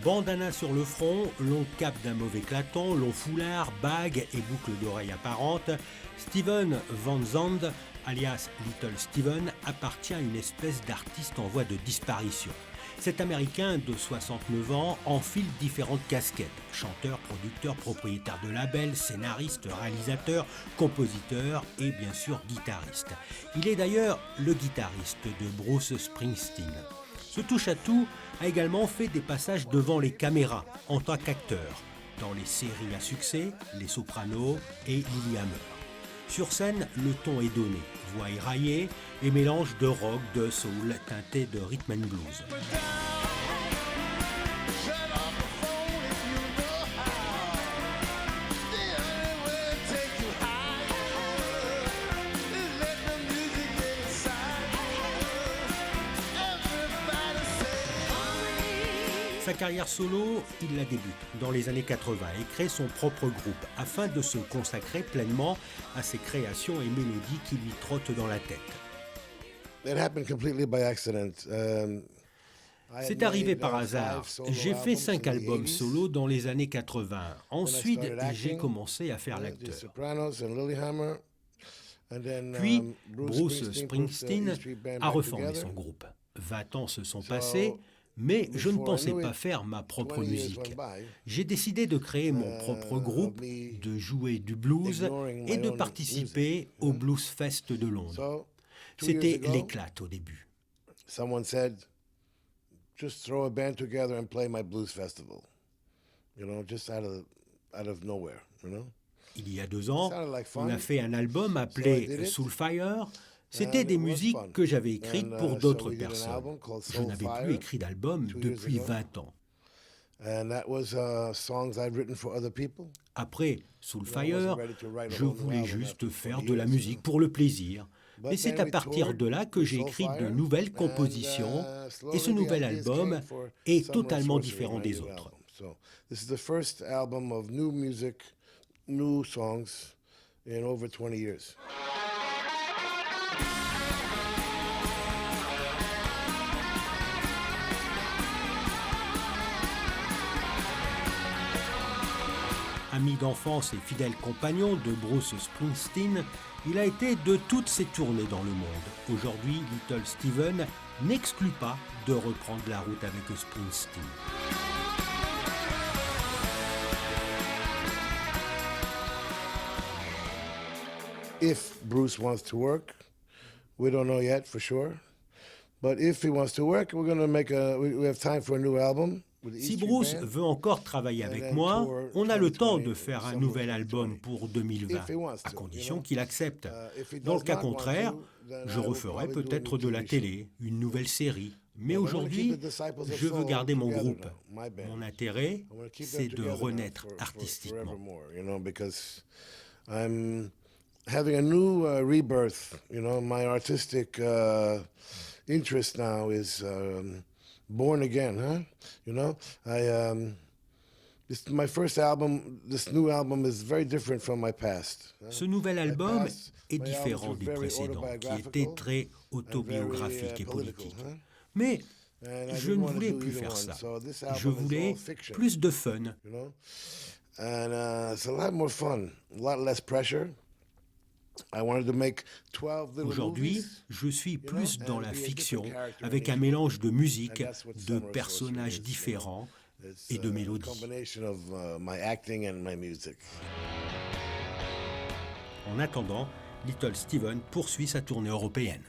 Bandana sur le front, long cap d'un mauve éclatant, long foulard, bague et boucle d'oreille apparente, Steven Van Zandt, alias Little Steven, appartient à une espèce d'artiste en voie de disparition. Cet Américain de 69 ans enfile différentes casquettes. Chanteur, producteur, propriétaire de label, scénariste, réalisateur, compositeur et bien sûr guitariste. Il est d'ailleurs le guitariste de Bruce Springsteen. Ce touche-à-tout a également fait des passages devant les caméras en tant qu'acteur, dans les séries à succès, Les Sopranos et Lilyhammer. Sur scène, le ton est donné, voix éraillée et mélange de rock, de soul, teinté de rhythm and blues. Sa carrière solo, il la débute dans les années 80 et crée son propre groupe afin de se consacrer pleinement à ses créations et mélodies qui lui trottent dans la tête. C'est arrivé par hasard. J'ai fait 5 albums solo dans les années 80. Ensuite, j'ai commencé à faire l'acteur. Puis, Bruce Springsteen a reformé son groupe. 20 ans se sont passés. Mais je ne pensais pas faire ma propre musique. J'ai décidé de créer mon propre groupe, de jouer du blues et de participer au Blues Fest de Londres. C'était l'éclate au début. Just throw a band together and play my blues festival. You know, just out of nowhere, you know? Il y a 2 ans, on a fait un album appelé Soulfire. C'était des musiques que j'avais écrites pour d'autres personnes. Je n'avais plus écrit d'album depuis 20 ans. Après Soulfire, je voulais juste faire de la musique pour le plaisir. Et c'est à partir de là que j'ai écrit de nouvelles compositions et ce nouvel album est totalement différent des autres. Ami d'enfance et fidèle compagnon de Bruce Springsteen, il a été de toutes ses tournées dans le monde. Aujourd'hui, Little Steven n'exclut pas de reprendre la route avec Springsteen. If Bruce wants to work, we don't know yet for sure. But if he wants to work, we're going to we have time for a new album. Si Bruce veut encore travailler avec moi, on a le temps de faire un nouvel album pour 2020, à condition qu'il accepte. Dans le cas contraire, je referai peut-être de la télé, une nouvelle série. Mais aujourd'hui, je veux garder mon groupe. Mon intérêt, c'est de renaître artistiquement. Having a new rebirth, you know, my artistic interest now is born again, huh? You know, this my first album. This new album is very different from my past. Ce nouvel album est différent des précédents, qui étaient très autobiographiques et politiques. Mais je ne voulais plus faire ça. Je voulais plus de fun. And it's a lot more fun, a lot less pressure. Aujourd'hui, je suis plus dans la fiction, avec un mélange de musique, de personnages différents et de mélodies. En attendant, Little Steven poursuit sa tournée européenne.